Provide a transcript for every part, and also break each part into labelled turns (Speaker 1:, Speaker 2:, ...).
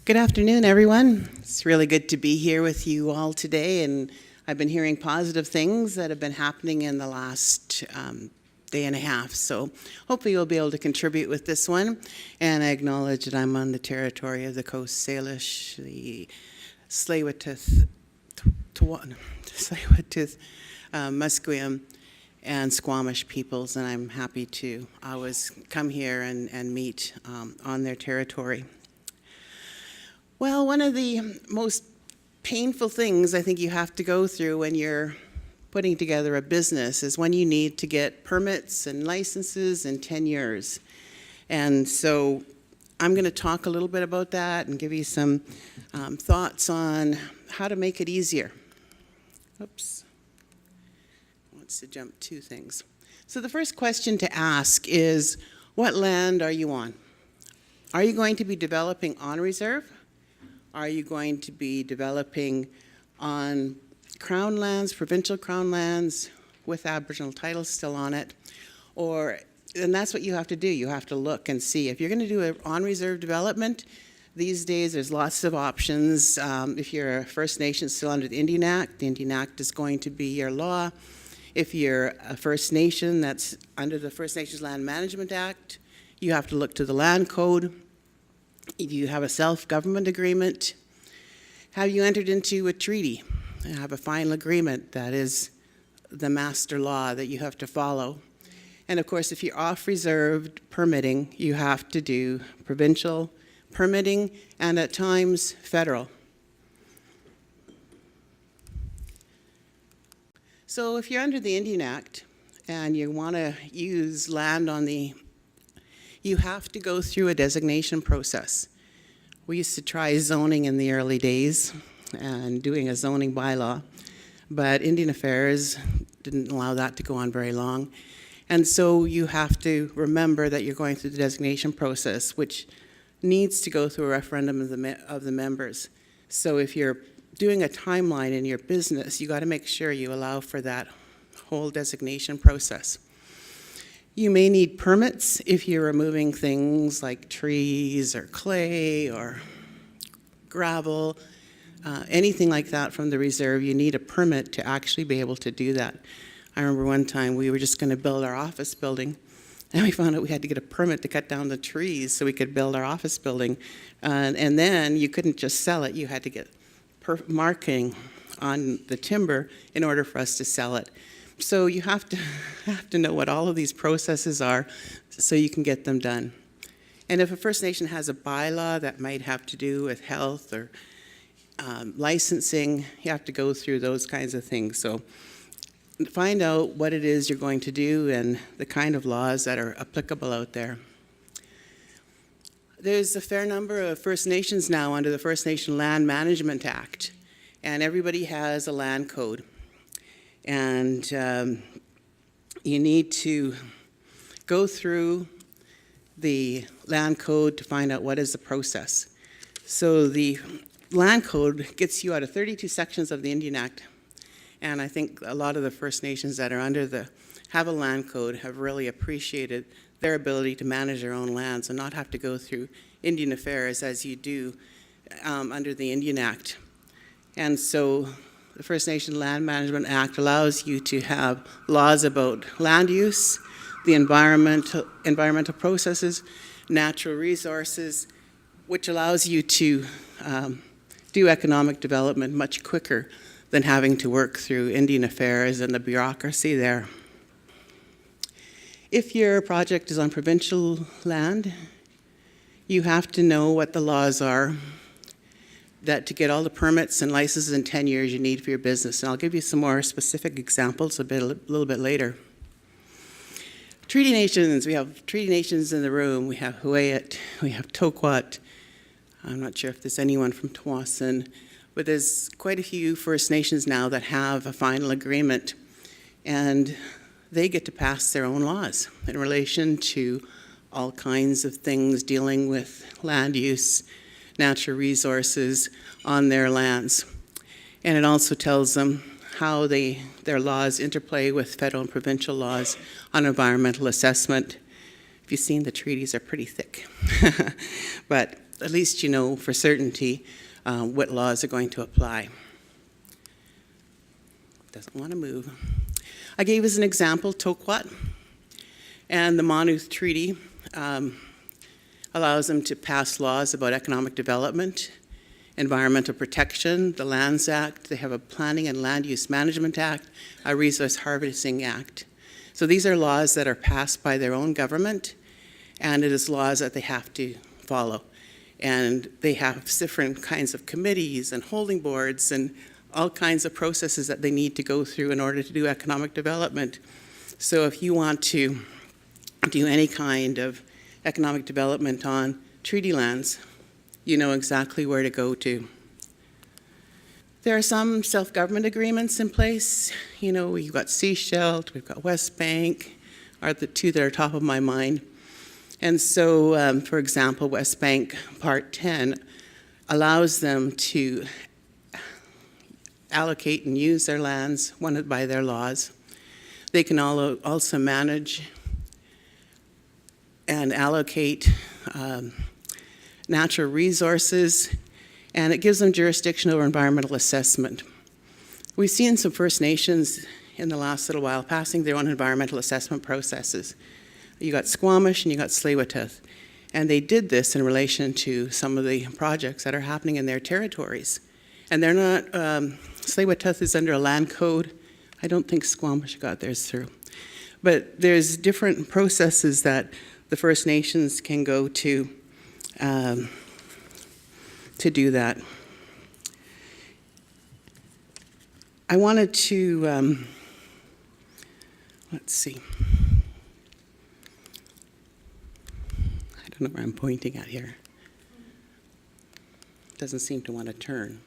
Speaker 1: Good afternoon, everyone. It's really good to be here with you all today, and I've been hearing positive things that have been happening in the last day and a half, so hopefully you'll be able to contribute with this one. And I acknowledge that I'm on the territory of the Coast Salish, the Tsleil-Waututh, Musqueam, and Squamish peoples, and I'm happy to always come here and meet on their territory. Well, one of the most painful things I think you have to go through when you're putting together a business is when you need to get permits and licenses and tenures. And so I'm going to talk a little bit about that and give you some thoughts on how to make it easier. Oops. Wants to jump two things. So the first question to ask is, what land are you on? Are you going to be developing on reserve? Are you going to be developing on Crown lands, provincial Crown lands, with Aboriginal titles still on it? And that's what you have to do. You have to look and see. If you're going to do an on-reserve development, these days there's lots of options. If you're a First Nation still under the Indian Act is going to be your law. If you're a First Nation that's under the First Nations Land Management Act, you have to look to the Land Code. If you have a self-government agreement, have you entered into a treaty? You have a final agreement that is the master law that you have to follow. And of course, if you're off-reserved permitting, you have to do provincial permitting and at times federal. So if you're under the Indian Act and you want to use land on you have to go through a designation process. We used to try zoning in the early days and doing a zoning bylaw, but Indian Affairs didn't allow that to go on very long. And so you have to remember that you're going through the designation process, which needs to go through a referendum of the members. So if you're doing a timeline in your business, you got to make sure you allow for that whole designation process. You may need permits if you're removing things like trees or clay or gravel, anything like that from the reserve. You need a permit to actually be able to do that. I remember one time we were just going to build our office building, and we found out we had to get a permit to cut down the trees so we could build our office building. And then you couldn't just sell it. You had to get marking on the timber in order for us to sell it. So you have to know what all of these processes are so you can get them done. And if a First Nation has a bylaw that might have to do with health or licensing, you have to go through those kinds of things. So find out what it is you're going to do and the kind of laws that are applicable out there. There's a fair number of First Nations now under the First Nation Land Management Act, and everybody has a land code. And you need to go through the land code to find out what is the process. So the land code gets you out of 32 sections of the Indian Act. And I think a lot of the First Nations that are have a land code have really appreciated their ability to manage their own lands and not have to go through Indian Affairs as you do under the Indian Act. And so the First Nation Land Management Act allows you to have laws about land use, the environmental processes, natural resources, which allows you to do economic development much quicker than having to work through Indian Affairs and the bureaucracy there. If your project is on provincial land, you have to know what the laws are that to get all the permits and licenses and tenures you need for your business. And I'll give you some more specific examples a little bit later. Treaty Nations, we have Treaty Nations in the room. We have Huayet, we have Toolkit. I'm not sure if there's anyone from Tawasin, but there's quite a few First Nations now that have a final agreement, and they get to pass their own laws in relation to all kinds of things dealing with land use, natural resources on their lands. And it also tells them how their laws interplay with federal and provincial laws on environmental assessment. If you've seen the treaties, are pretty thick. But at least you know for certainty what laws are going to apply. Doesn't want to move. I gave as an example Toolkit, and the Monmouth Treaty allows them to pass laws about economic development, environmental protection, the Lands Act. They have a Planning and Land Use Management Act, a Resource Harvesting Act. So these are laws that are passed by their own government, and it is laws that they have to follow. And they have different kinds of committees and holding boards and all kinds of processes that they need to go through in order to do economic development. So if you want to do any kind of economic development on treaty lands, you know exactly where to go to. There are some self-government agreements in place. You know, we've got Seychelles, we've got West Bank, are the two that are top of my mind. And so, for example, West Bank Part 10 allows them to allocate and use their lands wanted by their laws. They can also manage and allocate natural resources, and it gives them jurisdiction over environmental assessment. We've seen some First Nations in the last little while passing their own environmental assessment processes. You got Squamish and you got Tsleil-Waututh, and they did this in relation to some of the projects that are happening in their territories. And they're not, Tsleil-Waututh is under a land code. I don't think Squamish got theirs through. But there's different processes that the First Nations can go to do that. I wanted to, let's see. I don't know where I'm pointing at here. It doesn't seem to want to turn.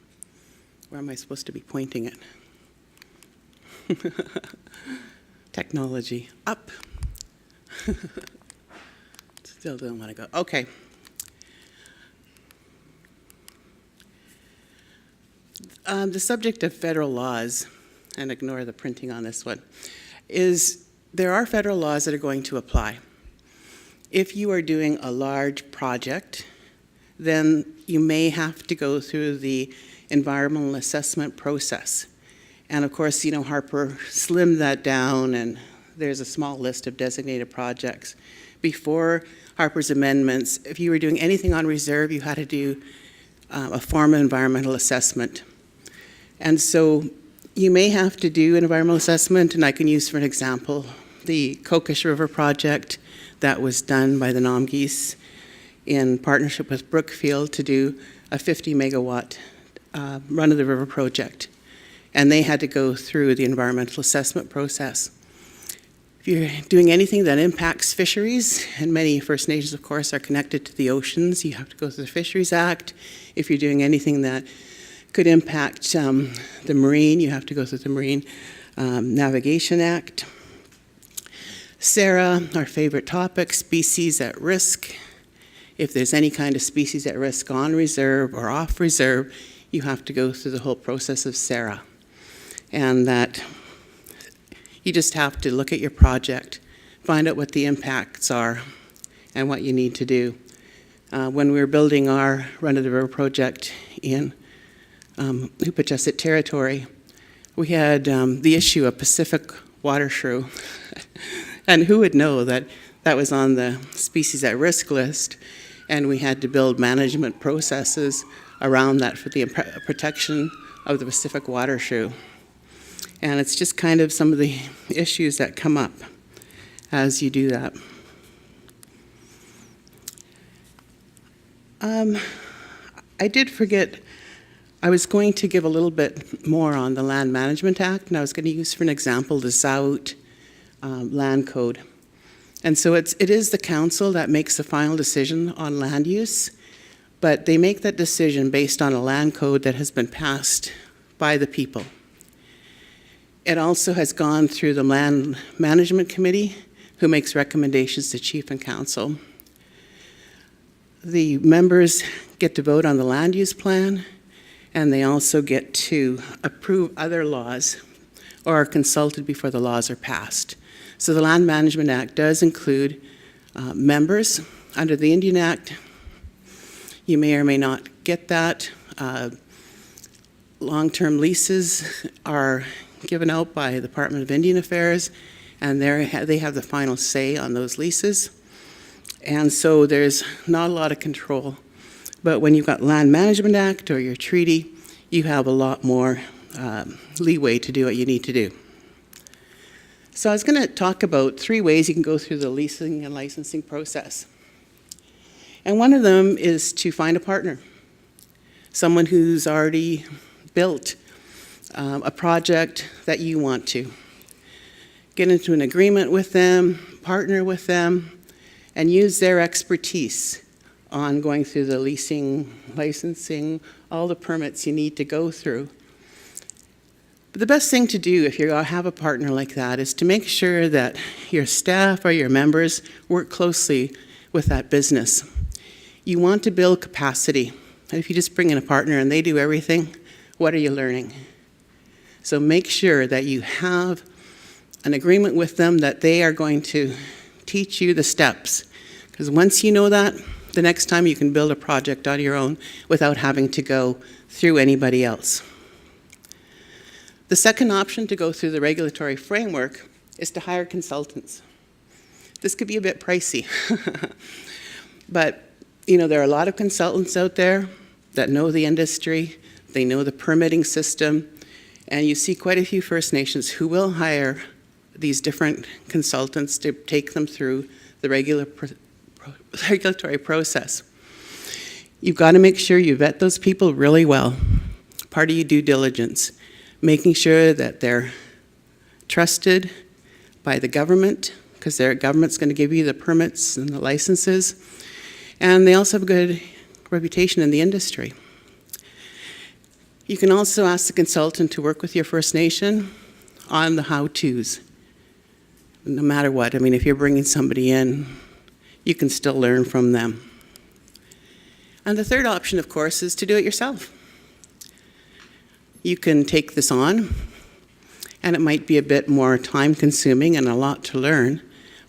Speaker 1: Where am I supposed to be pointing it? Technology. Up. Still don't want to go. Okay. The subject of federal laws, and ignore the printing on this one, is there are federal laws that are going to apply. If you are doing a large project, then you may have to go through the environmental assessment process. And of course, you know, Harper slimmed that down, and there's a small list of designated projects. Before Harper's amendments, if you were doing anything on reserve, you had to do a form of environmental assessment. And so you may have to do an environmental assessment, and I can use for an example the Kokish River project that was done by the Nomgees in partnership with Brookfield to do a 50 megawatt run-of-the-river project. And they had to go through the environmental assessment process. If you're doing anything that impacts fisheries, and many First Nations, of course, are connected to the oceans, you have to go through the Fisheries Act. If you're doing anything that could impact the marine, you have to go through the Marine Navigation Act. SARA, our favorite topic, species at risk. If there's any kind of species at risk on reserve or off reserve, you have to go through the whole process of SARA. And that you just have to look at your project, find out what the impacts are and what you need to do. When we were building our run-of-the-river project in Upachesset Territory, we had the issue of Pacific water shrew. And who would know that that was on the species at risk list, and we had to build management processes around that for the protection of the Pacific water shrew. And it's just kind of some of the issues that come up as you do that. I did forget, I was going to give a little bit more on the Land Management Act, and I was going to use for an example the Sault land code. And so it is the council that makes the final decision on land use, but they make that decision based on a land code that has been passed by the people. It also has gone through the Land Management Committee, who makes recommendations to Chief and Council. The members get to vote on the land use plan, and they also get to approve other laws or are consulted before the laws are passed. So the Land Management Act does include members. Under the Indian Act, You may or may not get that. Long-term leases are given out by the Department of Indian Affairs, and they have the final say on those leases. And so there's not a lot of control. But when you've got Land Management Act or your treaty, you have a lot more leeway to do what you need to do. So I was going to talk about 3 ways you can go through the leasing and licensing process. And one of them is to find a partner, someone who's already built a project that you want to. Get into an agreement with them, partner with them, and use their expertise on going through the leasing, licensing, all the permits you need to go through. But the best thing to do if you have a partner like that is to make sure that your staff or your members work closely with that business. You want to build capacity. And if you just bring in a partner and they do everything, what are you learning? So make sure that you have an agreement with them that they are going to teach you the steps. Because once you know that, the next time you can build a project on your own without having to go through anybody else. The second option to go through the regulatory framework is to hire consultants. This could be a bit pricey, but there are a lot of consultants out there that know the industry, they know the permitting system, and you see quite a few First Nations who will hire these different consultants to take them through the regulatory process. You've got to make sure you vet those people really well. Part of your due diligence, making sure that they're trusted by the government, because their government's going to give you the permits and the licenses, and they also have a good reputation in the industry. You can also ask the consultant to work with your First Nation on the how-tos, no matter what. I mean, if you're bringing somebody in, you can still learn from them. And the third option, of course, is to do it yourself. You can take this on, and it might be a bit more time-consuming and a lot to learn,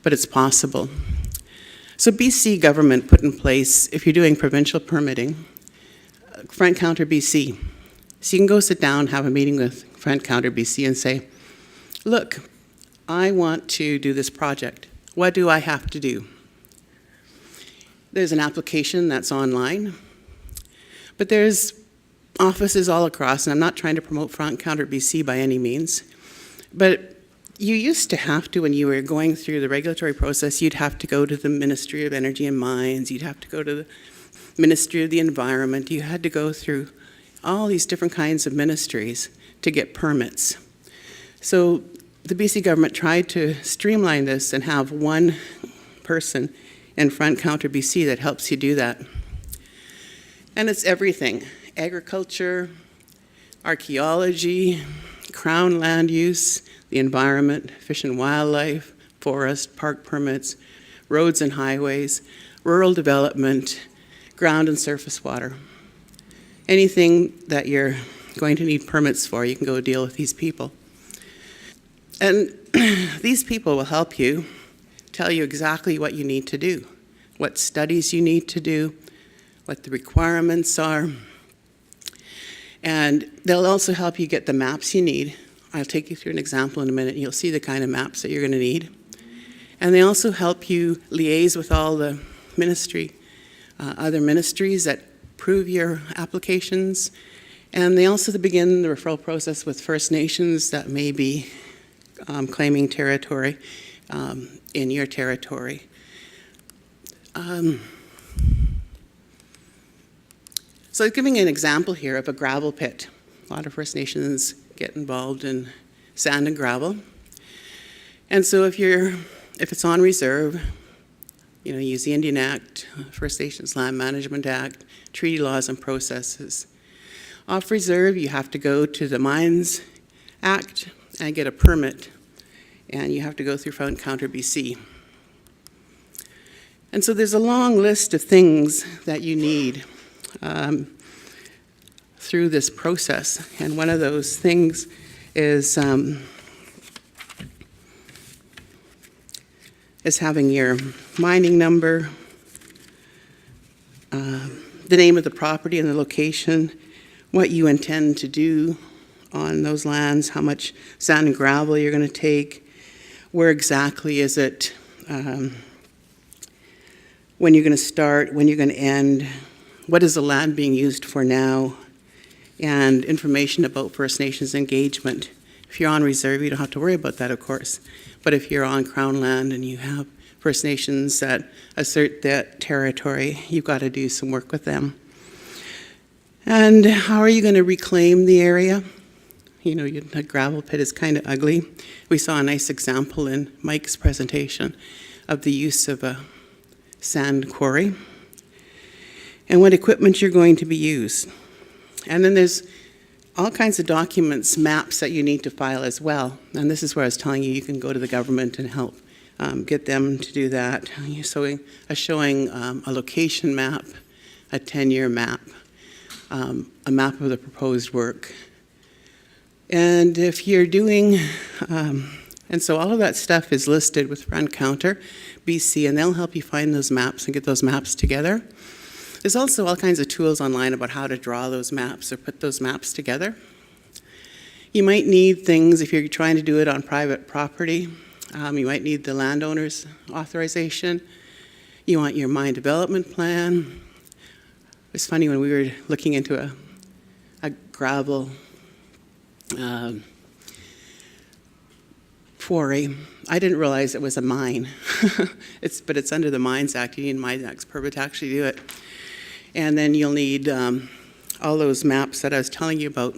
Speaker 1: but it's possible. So BC government put in place, if you're doing provincial permitting, FrontCounter BC. So you can go sit down, have a meeting with FrontCounter BC and say, look, I want to do this project. What do I have to do? There's an application that's online, but there's offices all across, and I'm not trying to promote FrontCounter BC by any means, but you used to have to, when you were going through the regulatory process, you'd have to go to the Ministry of Energy and Mines, you'd have to go to the Ministry of the Environment, you had to go through all these different kinds of ministries to get permits. So the BC government tried to streamline this and have one person in FrontCounter BC that helps you do that. And it's everything: agriculture, archaeology, crown land use, the environment, fish and wildlife, forest, park permits, roads and highways, rural development, ground and surface water. Anything that you're going to need permits for, you can go deal with these people. And these people will help you, tell you exactly what you need to do, what studies you need to do, what the requirements are. And they'll also help you get the maps you need. I'll take you through an example in a minute, and you'll see the kind of maps that you're going to need. And they also help you liaise with all the other ministries that approve your applications. And they also begin the referral process with First Nations that may be claiming territory in your territory. So giving an example here of a gravel pit. A lot of First Nations get involved in sand and gravel. And so if it's on reserve, use the Indian Act, First Nations Land Management Act, treaty laws and processes. Off reserve, you have to go to the Mines Act and get a permit, and you have to go through FrontCounter BC. And so there's a long list of things that you need through this process, and one of those things is having your mining number, the name of the property and the location, what you intend to do on those lands, how much sand and gravel you're going to take, where exactly is it, when you're going to start, when you're going to end, what is the land being used for now, and information about First Nations engagement. If you're on reserve, you don't have to worry about that, of course. But if you're on Crown land and you have First Nations that assert that territory, you've got to do some work with them. And how are you going to reclaim the area? You know, the gravel pit is kind of ugly. We saw a nice example in Mike's presentation of the use of a sand quarry and what equipment you're going to be used. And then there's all kinds of documents, maps that you need to file as well. And this is where I was telling you, you can go to the government and help get them to do that. Showing a location map, a 10-year map, a map of the proposed work. And if you're doing, and so all of that stuff is listed with FrontCounter BC, and they'll help you find those maps and get those maps together. There's also all kinds of tools online about how to draw those maps or put those maps together. You might need things if you're trying to do it on private property. You might need the landowner's authorization. You want your mine development plan. It's funny when we were looking into a gravel quarry, I didn't realize it was a mine. But it's under the Mines Act. You need a Mines Act permit to actually do it. And then you'll need all those maps that I was telling you about.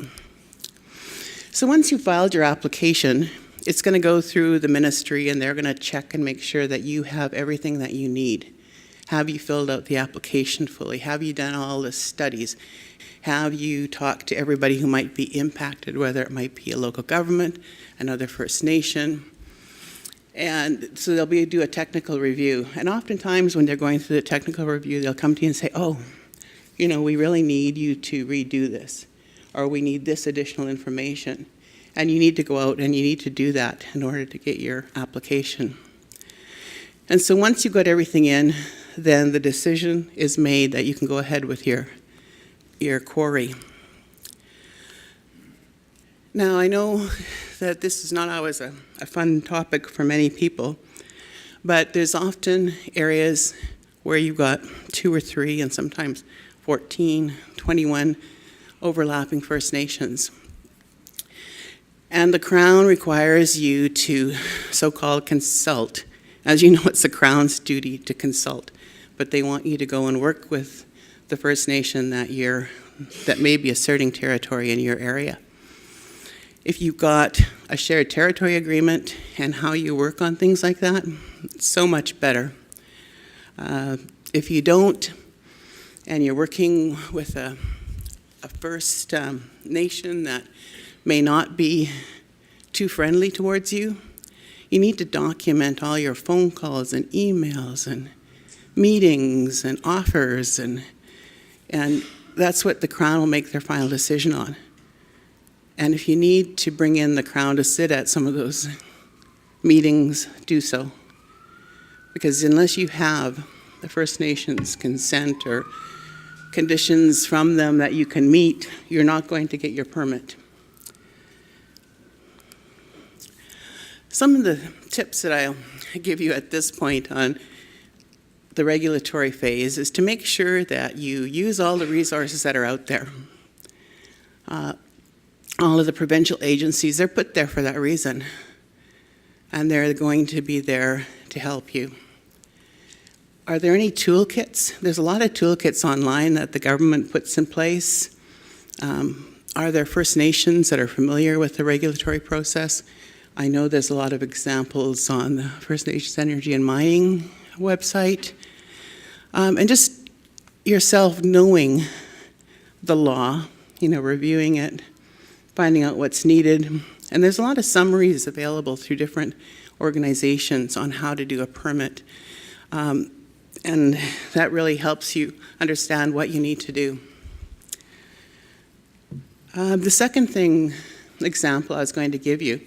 Speaker 1: So once you've filed your application, it's going to go through the ministry, and they're going to check and make sure that you have everything that you need. Have you filled out the application fully? Have you done all the studies? Have you talked to everybody who might be impacted, whether it might be a local government, another First Nation? And so they'll do a technical review. And oftentimes when they're going through the technical review, they'll come to you and say, oh, you know, we really need you to redo this, or we need this additional information. And you need to go out and you need to do that in order to get your application. And so once you've got everything in, then the decision is made that you can go ahead with your quarry. Now, I know that this is not always a fun topic for many people, but there's often areas where you've got 2 or 3 and sometimes 14, 21 overlapping First Nations. And the Crown requires you to so-called consult. As you know, it's the Crown's duty to consult, but they want you to go and work with the First Nation that may be asserting territory in your area. If you've got a shared territory agreement and how you work on things like that, it's so much better. If you don't, and you're working with a First Nation that may not be too friendly towards you, you need to document all your phone calls and emails and meetings and offers, and that's what the Crown will make their final decision on. And if you need to bring in the Crown to sit at some of those meetings, do so. Because unless you have the First Nations' consent or conditions from them that you can meet, you're not going to get your permit. Some of the tips that I'll give you at this point on the regulatory phase is to make sure that you use all the resources that are out there. All of the provincial agencies, they're put there for that reason. And they're going to be there to help you. Are there any toolkits? There's a lot of toolkits online that the government puts in place. Are there First Nations that are familiar with the regulatory process? I know there's a lot of examples on the First Nations Energy and Mining website. And just yourself knowing the law, reviewing it, finding out what's needed. And there's a lot of summaries available through different organizations on how to do a permit. And that really helps you understand what you need to do. The second example I was going to give you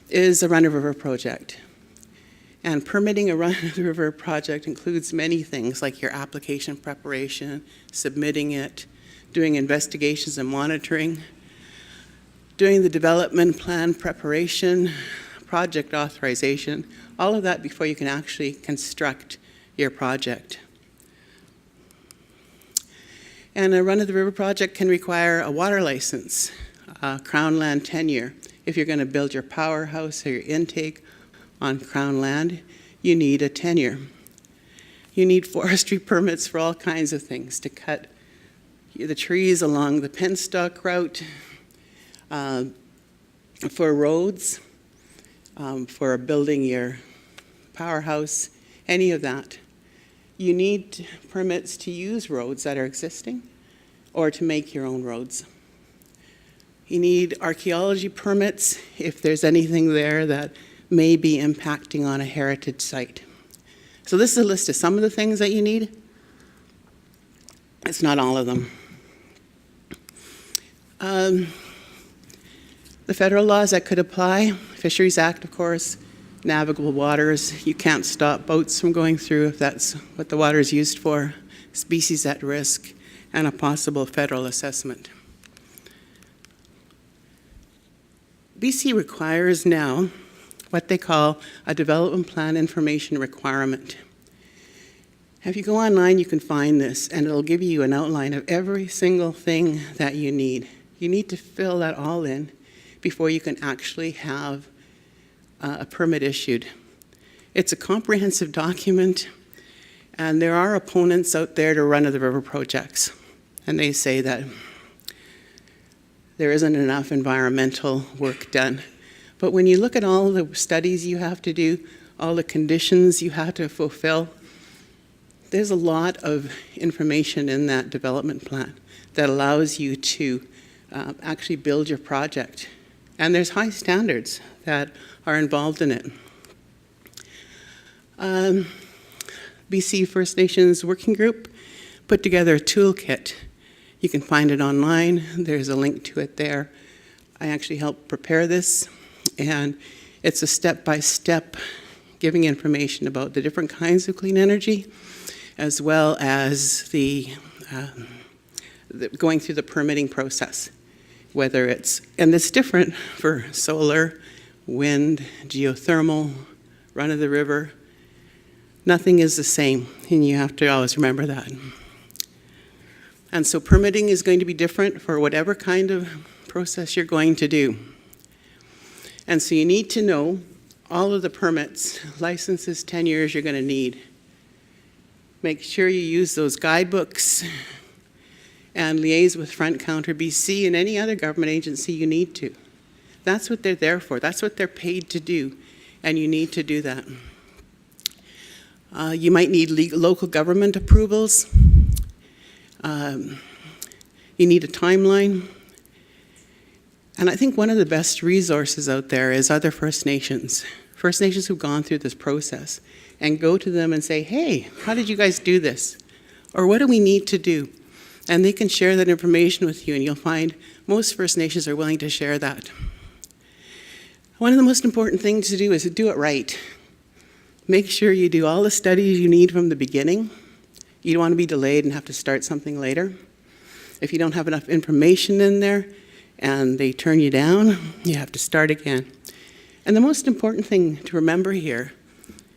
Speaker 1: is the Run of River project. And permitting a run-of-the-river project includes many things, like your application preparation, submitting it, doing investigations and monitoring, doing the development plan preparation, project authorization, all of that before you can actually construct your project. And a run-of-the-river project can require a water license, Crown land tenure. If you're going to build your powerhouse or your intake on Crown land, you need a tenure. You need forestry permits for all kinds of things, to cut the trees along the penstock route, for roads, for building your powerhouse, any of that. You need permits to use roads that are existing or to make your own roads. You need archaeology permits if there's anything there that may be impacting on a heritage site. So this is a list of some of the things that you need. It's not all of them. The federal laws that could apply, Fisheries Act, of course, navigable waters. You can't stop boats from going through if that's what the water is used for, species at risk, and a possible federal assessment. BC requires now what they call a development plan information requirement. If you go online, you can find this, and it'll give you an outline of every single thing that you need. You need to fill that all in before you can actually have a permit issued. It's a comprehensive document, and there are opponents out there to run-of-the-river projects, and they say that there isn't enough environmental work done. But when you look at all the studies you have to do, all the conditions you have to fulfill, there's a lot of information in that development plan that allows you to actually build your project. And there's high standards that are involved in it. BC First Nations Working Group put together a toolkit. You can find it online. There's a link to it there. I actually helped prepare this, and it's a step-by-step giving information about the different kinds of clean energy, as well as the going through the permitting process, whether it's, and it's different for solar, wind, geothermal, run-of-the-river. Nothing is the same, and you have to always remember that. And so permitting is going to be different for whatever kind of process you're going to do. And so you need to know all of the permits, licenses, tenures you're going to need. Make sure you use those guidebooks and liaise with FrontCounter BC and any other government agency you need to. That's what they're there for. That's what they're paid to do, and you need to do that. You might need local government approvals. You need a timeline. And I think one of the best resources out there is other First Nations. First Nations who've gone through this process, and go to them and say, hey, how did you guys do this? Or what do we need to do? And they can share that information with you, and you'll find most First Nations are willing to share that. One of the most important things to do is to do it right. Make sure you do all the studies you need from the beginning. You don't want to be delayed and have to start something later. If you don't have enough information in there and they turn you down, you have to start again. And the most important thing to remember here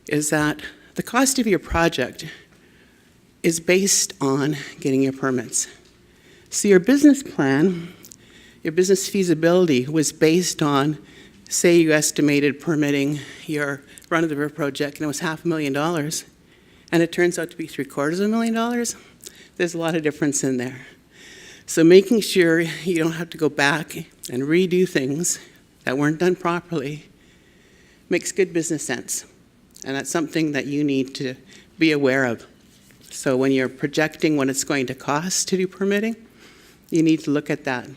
Speaker 1: is that the cost of your project is based on getting your permits. So your business plan, your business feasibility was based on, say you estimated permitting your run-of-the-river project and it was $500,000, and it turns out to be $750,000, there's a lot of difference in there. So making sure you don't have to go back and redo things that weren't done properly makes good business sense. And that's something that you need to be aware of. So when you're projecting what it's going to cost to do permitting, you need to look at that.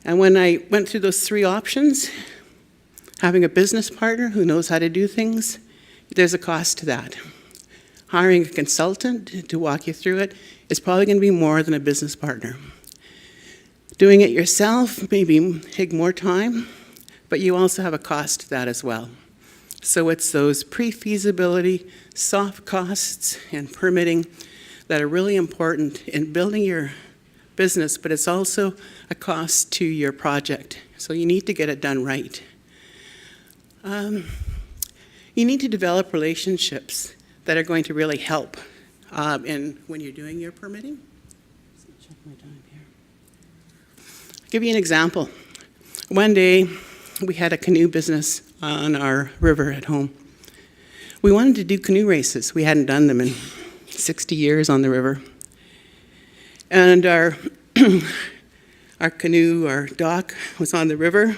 Speaker 1: And when I went through those three options, having a business partner who knows how to do things, there's a cost to that. Hiring a consultant to walk you through it is probably going to be more than a business partner. Doing it yourself maybe take more time, but you also have a cost to that as well. So it's those pre-feasibility, soft costs, and permitting that are really important in building your business, but it's also a cost to your project. So you need to get it done right. You need to develop relationships that are going to really help when you're doing your permitting. Check my time here. I'll give you an example. One day, we had a canoe business on our river at home. We wanted to do canoe races. We hadn't done them in 60 years on the river. And our canoe, our dock was on the river.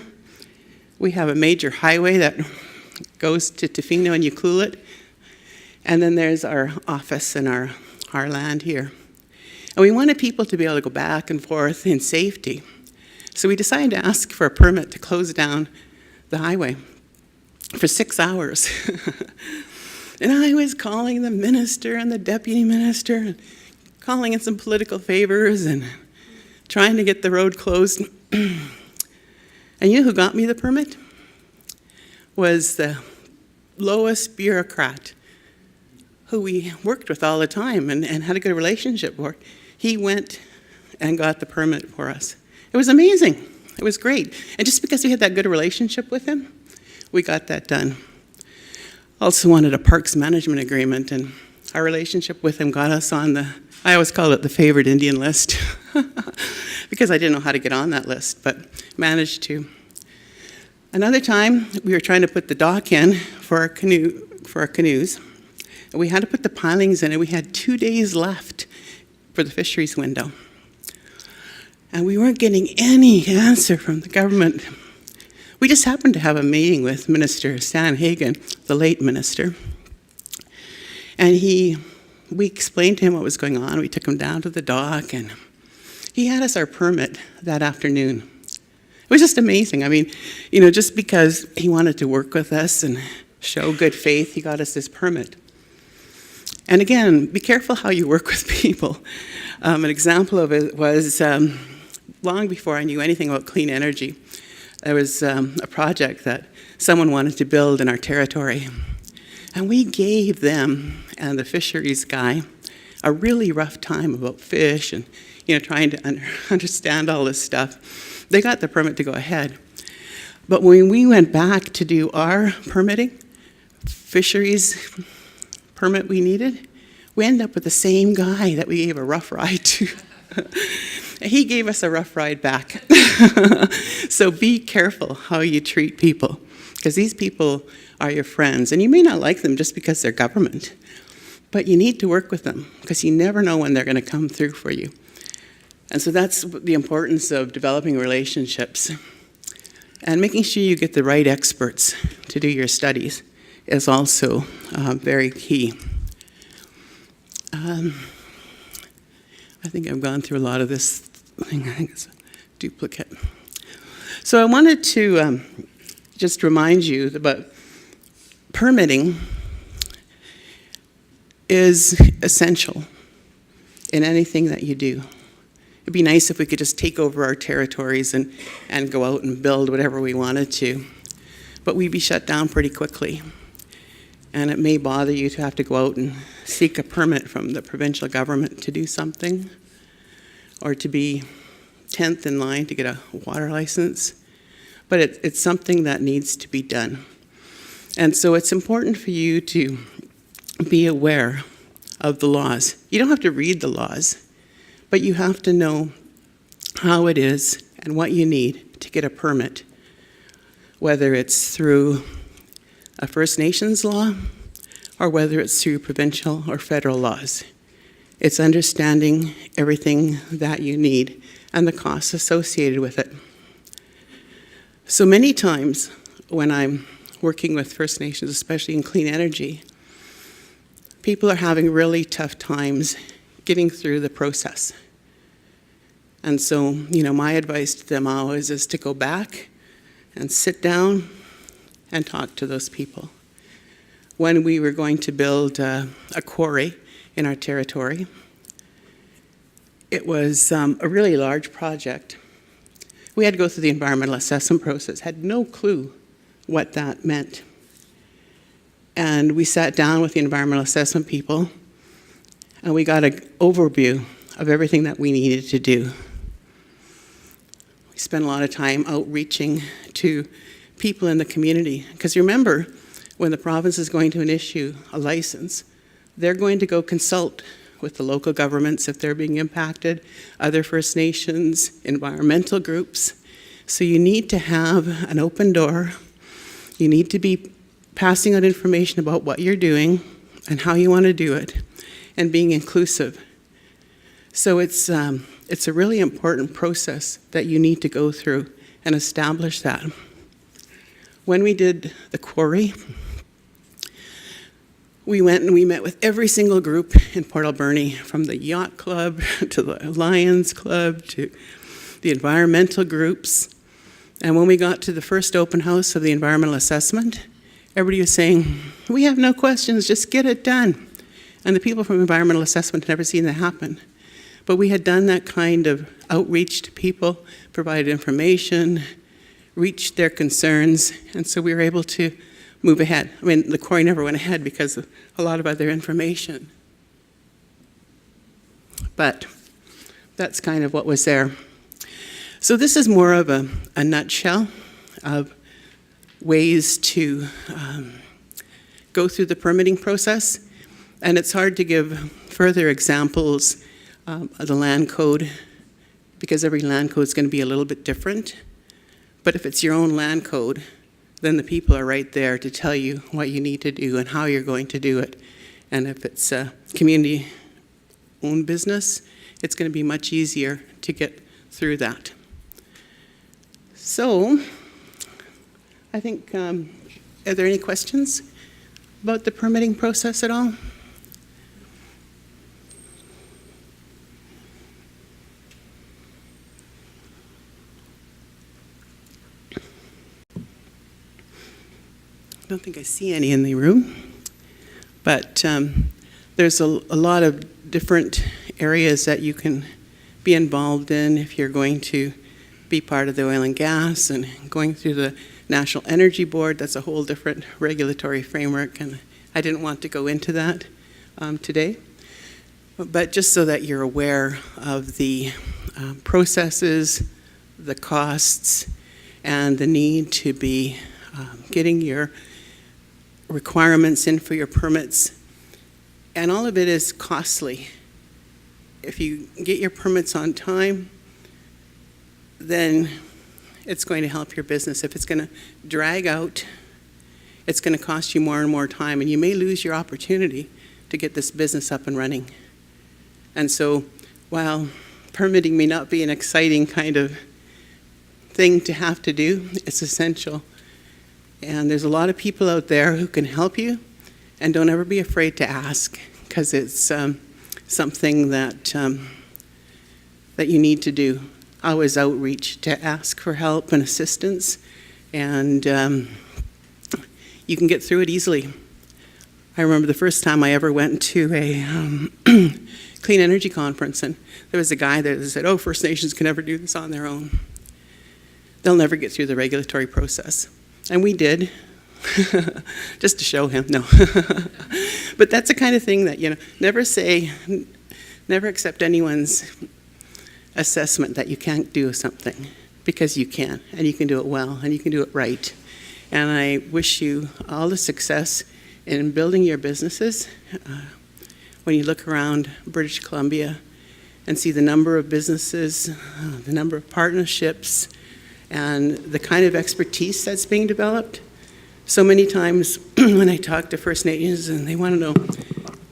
Speaker 1: We have a major highway that goes to Tofino and Ucluelet. And then there's our office and our land here. And we wanted people to be able to go back and forth in safety. So we decided to ask for a permit to close down the highway for 6 hours. And I was calling the minister and the deputy minister, and calling in some political favors and trying to get the road closed. And you know who got me the permit? Was the lowest bureaucrat who we worked with all the time and had a good relationship with. He went and got the permit for us. It was amazing. It was great. And just because we had that good relationship with him, we got that done. Also wanted a parks management agreement, and our relationship with him got us on I always call it the favored Indian list, because I didn't know how to get on that list, but managed to. Another time, we were trying to put the dock in for our canoes, and we had to put the pilings in, and we had 2 days left for the fisheries window. And we weren't getting any answer from the government. We just happened to have a meeting with Minister Stan Hagen, the late minister. And we explained to him what was going on. We took him down to the dock, and he had us our permit that afternoon. It was just amazing. I mean, just because he wanted to work with us and show good faith, he got us this permit. And again, be careful how you work with people. An example of it was long before I knew anything about clean energy. There was a project that someone wanted to build in our territory. And we gave them and the fisheries guy a really rough time about fish and trying to understand all this stuff. They got the permit to go ahead. But when we went back to do our permitting, fisheries permit we needed, we ended up with the same guy that we gave a rough ride to. He gave us a rough ride back. So be careful how you treat people, because these people are your friends. And you may not like them just because they're government, but you need to work with them, because you never know when they're going to come through for you. And so that's the importance of developing relationships. And making sure you get the right experts to do your studies is also very key. I think I've gone through a lot of this thing. I think it's a duplicate. So I wanted to just remind you about permitting is essential in anything that you do. It'd be nice if we could just take over our territories and go out and build whatever we wanted to. But we'd be shut down pretty quickly. And it may bother you to have to go out and seek a permit from the provincial government to do something, or to be 10th in line to get a water license. But it's something that needs to be done. And so it's important for you to be aware of the laws. You don't have to read the laws, but you have to know how it is and what you need to get a permit, whether it's through a First Nations law or whether it's through provincial or federal laws. It's understanding everything that you need and the costs associated with it. So many times when I'm working with First Nations, especially in clean energy, people are having really tough times getting through the process. And so, my advice to them always is to go back and sit down and talk to those people. When we were going to build a quarry in our territory, it was a really large project. We had to go through the environmental assessment process, had no clue what that meant. And we sat down with the environmental assessment people, and we got an overview of everything that we needed to do. We spent a lot of time outreaching to people in the community. Because remember, when the province is going to issue a license, they're going to go consult with the local governments if they're being impacted, other First Nations, environmental groups. So you need to have an open door. You need to be passing out information about what you're doing and how you want to do it, and being inclusive. So it's a really important process that you need to go through and establish that. When we did the quarry, we went and we met with every single group in Port Alberni, from the Yacht Club to the Lions Club to the environmental groups. And when we got to the first open house of the environmental assessment, everybody was saying, we have no questions, just get it done. And the people from environmental assessment had never seen that happen. But we had done that kind of outreach to people, provided information, reached their concerns, and so we were able to move ahead. I mean, the quarry never went ahead because of a lot of other information. But that's kind of what was there. So this is more of a nutshell of ways to go through the permitting process. And it's hard to give further examples of the land code, because every land code is going to be a little bit different. But if it's your own land code, then the people are right there to tell you what you need to do and how you're going to do it. And if it's a community-owned business, it's going to be much easier to get through that. So, I think, are there any questions about the permitting process at all? I don't think I see any in the room, but there's a lot of different areas that you can be involved in if you're going to be part of the oil and gas, and going through the National Energy Board. That's a whole different regulatory framework, and I didn't want to go into that today. But just so that you're aware of the processes, the costs, and the need to be getting your requirements in for your permits. And all of it is costly. If you get your permits on time, then it's going to help your business. If it's going to drag out, it's going to cost you more and more time, and you may lose your opportunity to get this business up and running. And so while permitting may not be an exciting kind of thing to have to do, it's essential. And there's a lot of people out there who can help you, and don't ever be afraid to ask, because it's something that that you need to do. Always outreach to ask for help and assistance, and you can get through it easily. I remember the first time I ever went to a clean energy conference, and there was a guy there that said, oh, First Nations can never do this on their own. They'll never get through the regulatory process. And we did, just to show him, no. But that's the kind of thing that, never accept anyone's assessment that you can't do something, because you can, and you can do it well, and you can do it right. And I wish you all the success in building your businesses. When you look around British Columbia and see the number of businesses, the number of partnerships, and the kind of expertise that's being developed. So many times when I talk to First Nations and they want to know,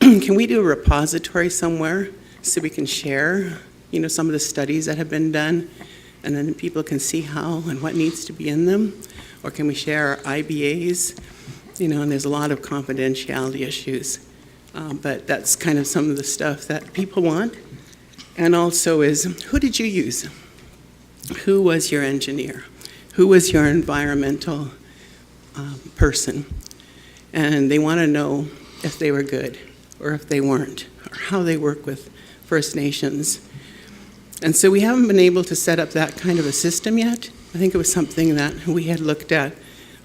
Speaker 1: can we do a repository somewhere so we can share, some of the studies that have been done, and then people can see how and what needs to be in them? Or can we share our IBAs? And there's a lot of confidentiality issues. But that's kind of some of the stuff that people want. And also is, who did you use? Who was your engineer? Who was your environmental person? And they want to know if they were good or if they weren't, or how they work with First Nations. And so we haven't been able to set up that kind of a system yet. I think it was something that we had looked at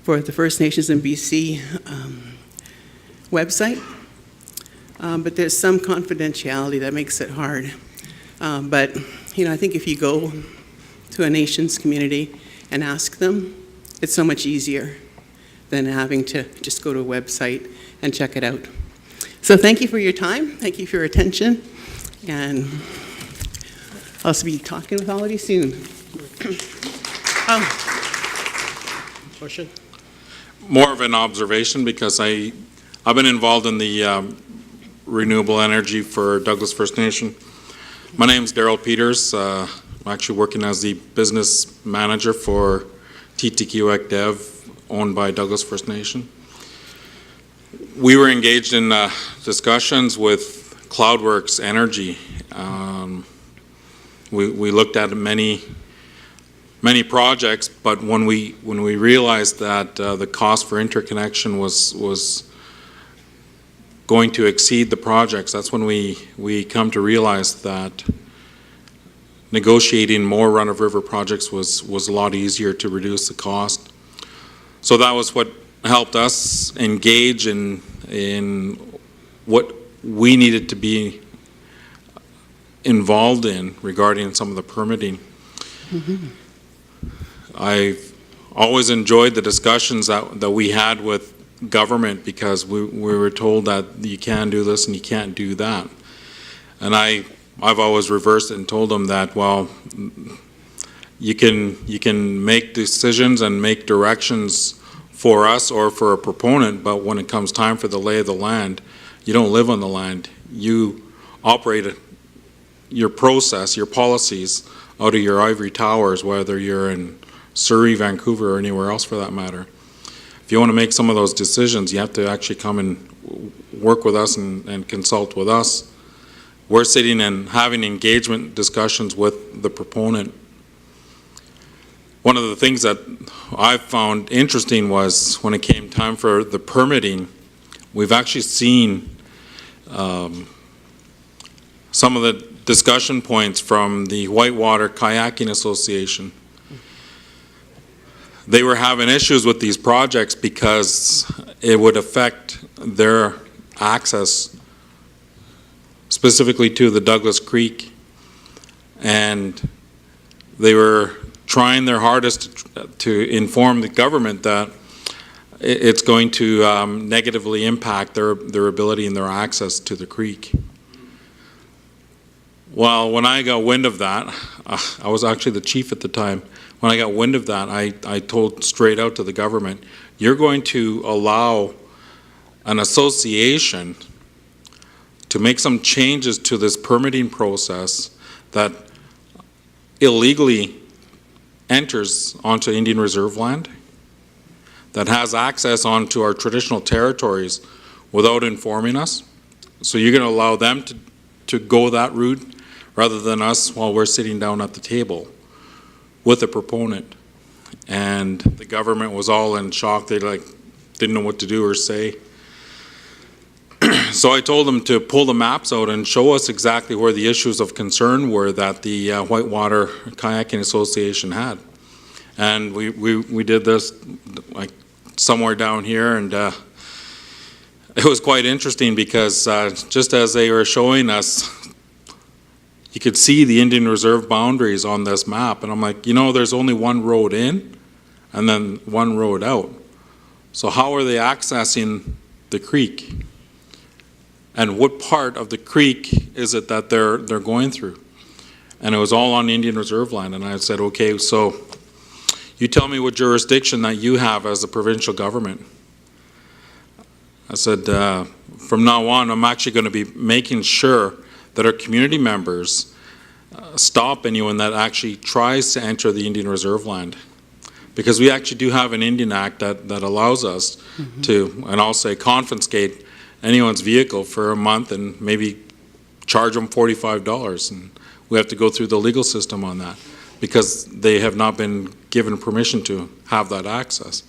Speaker 1: for the First Nations in BC website, but there's some confidentiality that makes it hard. But, I think if you go to a nation's community and ask them, it's so much easier than having to just go to a website and check it out. So thank you for your time. Thank you for your attention. And I'll be talking with all of you soon.
Speaker 2: Question?
Speaker 3: More of an observation, because I've been involved in the renewable energy for Douglas First Nation. My name is Darryl Peters. I'm actually working as the business manager for TTQ Dev, owned by Douglas First Nation. We were engaged in discussions with Cloudworks Energy. We looked at many projects, but when we realized that the cost for interconnection was going to exceed the projects, that's when we come to realize that negotiating more run-of-river projects was a lot easier to reduce the cost. So that was what helped us engage in what we needed to be involved in regarding some of the permitting. Mm-hmm. I've always enjoyed the discussions that we had with government, because we were told that you can do this and you can't do that. And I've always reversed it and told them that, well, you can make decisions and make directions for us or for a proponent, but when it comes time for the lay of the land, you don't live on the land. You operate your process, your policies out of your ivory towers, whether you're in Surrey, Vancouver, or anywhere else for that matter. If you want to make some of those decisions, you have to actually come and work with us and consult with us. We're sitting and having engagement discussions with the proponent. One of the things that I found interesting was when it came time for the permitting, we've actually seen some of the discussion points from the Whitewater Kayaking Association. They were having issues with these projects because it would affect their access specifically to the Douglas Creek, and they were trying their hardest to inform the government that it's going to negatively impact their ability and their access to the creek. Well, when I got wind of that, I was actually the chief at the time. When I got wind of that, I told straight out to the government, you're going to allow an association to make some changes to this permitting process that illegally enters onto Indian Reserve land, that has access onto our traditional territories without informing us. So you're going to allow them to go that route rather than us while we're sitting down at the table with a proponent. And the government was all in shock. They didn't know what to do or say. So I told them to pull the maps out and show us exactly where the issues of concern were that the Whitewater Kayaking Association had. And we did this like somewhere down here, and it was quite interesting because just as they were showing us, you could see the Indian Reserve boundaries on this map, and I'm like, there's only one road in and then one road out. So how are they accessing the creek? And what part of the creek is it that they're going through? And it was all on Indian Reserve land. And I said, okay, so you tell me what jurisdiction that you have as a provincial government. I said, from now on, I'm actually going to be making sure that our community members stop anyone that actually tries to enter the Indian Reserve land. Because we actually do have an Indian Act that allows us to, and I'll say, confiscate anyone's vehicle for a month and maybe charge them $45. And we have to go through the legal system on that because they have not been given permission to have that access.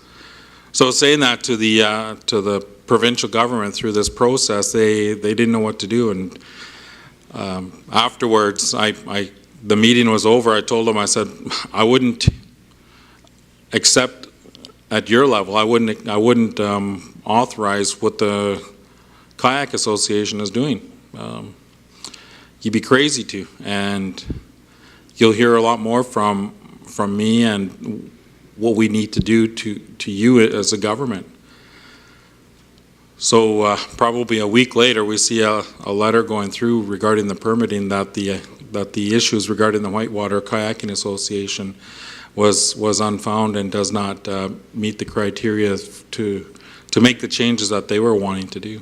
Speaker 3: So saying that to the provincial government through this process, they didn't know what to do. And afterwards, the meeting was over. I told them, I said, I wouldn't accept at your level. I wouldn't authorize what the Kayak Association is doing. You'd be crazy to, and you'll hear a lot more from me and what we need to do to you as a government. So probably a week later, we see a letter going through regarding the permitting that the issues regarding the Whitewater Kayaking Association was unfound and does not meet the criteria to make the changes that they were wanting to do.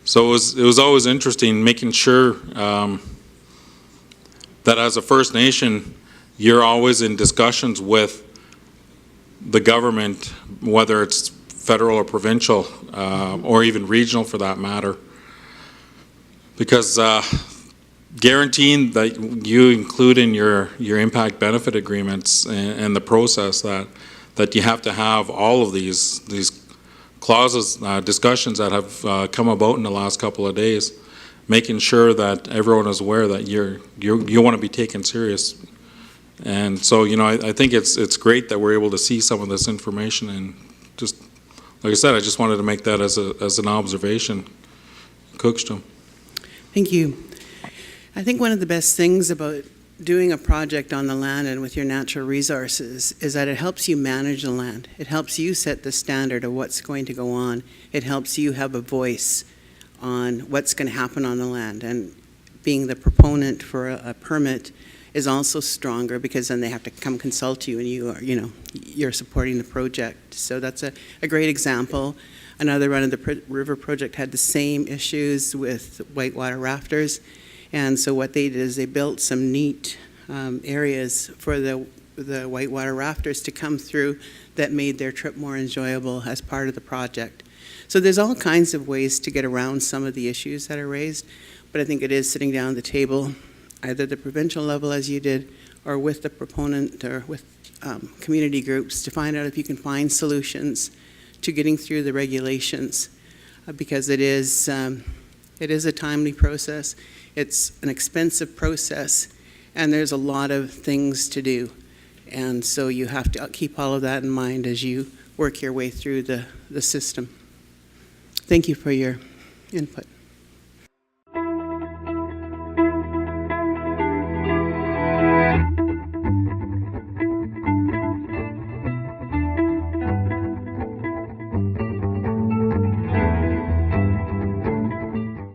Speaker 3: So it was always interesting making sure that as a First Nation, you're always in discussions with the government, whether it's federal or provincial, or even regional for that matter, because guaranteeing that you include in your impact benefit agreements and the process that you have to have all of these clauses, discussions that have come about in the last couple of days, making sure that everyone is aware that you want to be taken serious. And so, I think it's great that we're able to see some of this information, and just like I said, I just wanted to make that as an observation. Cookstrom.
Speaker 1: Thank you. I think one of the best things about doing a project on the land and with your natural resources is that it helps you manage the land. It helps you set the standard of what's going to go on. It helps you have a voice on what's going to happen on the land. And being the proponent for a permit is also stronger, because then they have to come consult you, and you're supporting the project. So that's a great example. Another run of the river project had the same issues with whitewater rafters. And so what they did is they built some neat areas for the whitewater rafters to come through that made their trip more enjoyable as part of the project. So there's all kinds of ways to get around some of the issues that are raised, but I think it is sitting down at the table, either the provincial level as you did, or with the proponent or with community groups, to find out if you can find solutions to getting through the regulations, because it is a timely process. It's an expensive process, and there's a lot of things to do. And so you have to keep all of that in mind as you work your way through the system. Thank you for your input.